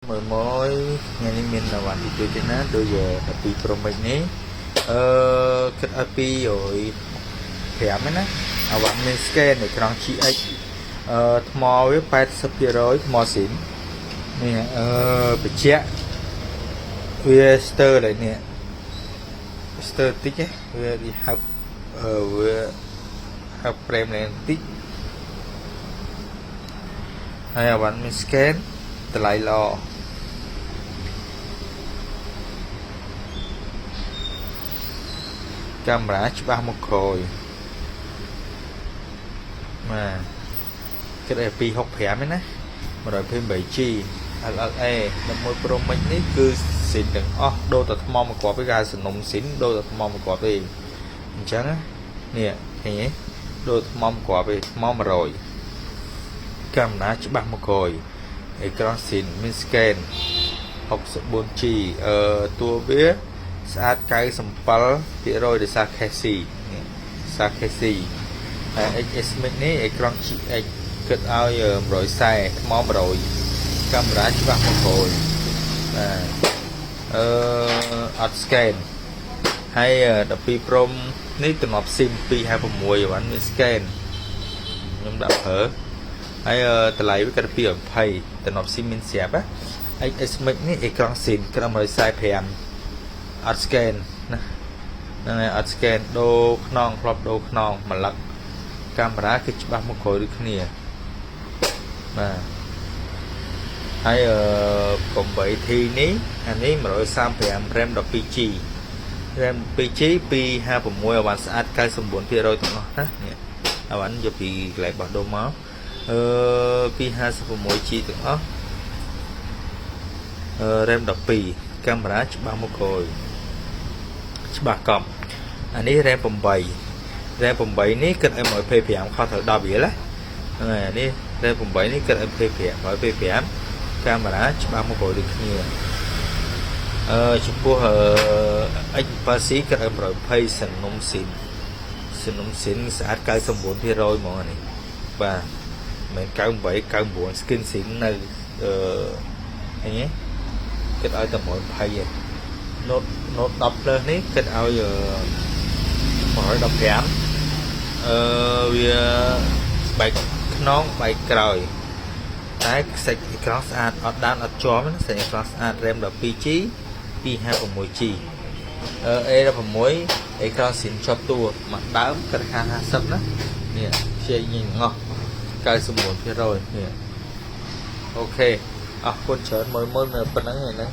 Mười mối nghe nên mình là bạn thì tôi trên đó tôi giờ là pi pro mình ní kết pi rồi thẻ mấy nè bạn mình scan để cái chị ấy mò với phải sắp rồi mò xỉn nè bị chết về stir lại nè stir tích ấy về đi học về học prem này tích hay là bạn mình scan lại lo cameraច្បាស់មកក្រោយបាទគិតឲ្យ265ហ្នឹងណា 128G LLA 11 Pro Max នេះគឺស៊ីនទាំងអស់ដូរតែថ្មមកគ្រាប់ទេគេហៅសំណុំស៊ីនដូរតែថ្មមកគ្រាប់ទេអញ្ចឹងនេះឃើញទេដូរថ្មមកគ្រាប់ទេថ្ម100កាមេរ៉ាច្បាស់មកក្រោយអេក្រង់ស៊ីនមាន scan 64G តួវាស្អាត97%ដោយសារ Casey សារ Casey XS Max នេះអេក្រង់ GX គិតឲ្យ140ថ្ម100កាមេរ៉ាច្បាស់មកក្រោយអត់ scan ហើយ12 Pro នេះទំនប់ SIM 256បានមាន scan ខ្ញុំដាក់ប្រើហើយតម្លៃវាគិត220ទំនប់ SIM មានស្រាប់ណា XS Max នេះអេក្រង់ស៊ីនគិត145អត់ scan ណាហ្នឹងហើយអត់ scan ដូរខ្នងផ្លប់ដូរខ្នងម្លឹកកាមេរ៉ាគឺច្បាស់មកក្រោយដូចគ្នាបាទហើយ8T នេះអានេះ135 RAM 12G RAM 2G 256ឲ្យបានស្អាត99%ទាំងអស់ណានេះឲ្យបានយកពីកន្លែងបោះដូរមក256G ទាំងអស់RAM 12កាមេរ៉ាច្បាស់មកក្រោយច្បាស់កប់អានេះ RAM 8 RAM 8នេះគិតឲ្យ125ខុសត្រូវ10រៀលណាហ្នឹងហើយអានេះ RAM 8នេះគិតឲ្យ125កាមេរ៉ាច្បាស់មកក្រោយដូចគ្នាចំពោះX7C គិតឲ្យ120សំណុំស៊ីនស្អាត99%ហ្មងនេះបាទមិន98 99 skin ស៊ីននៅអីនេះគិតឲ្យតែ120ឯង Note 10 Plus នេះគិតឲ្យ115វាបែកខ្នងបែកក្រោយតែខ្សាច់អេក្រង់ស្អាតអត់ដានអត់ជាប់ណាខ្សាច់អេក្រង់ស្អាត RAM 12G 256G A16 អេក្រង់ស៊ីនជាប់តួមកដើមគិត50ណានេះខ្ជិលញីងោះ99%នេះអូខេអរគុណច្រើនមើលប៉ុណ្ណឹងឯហ្នឹង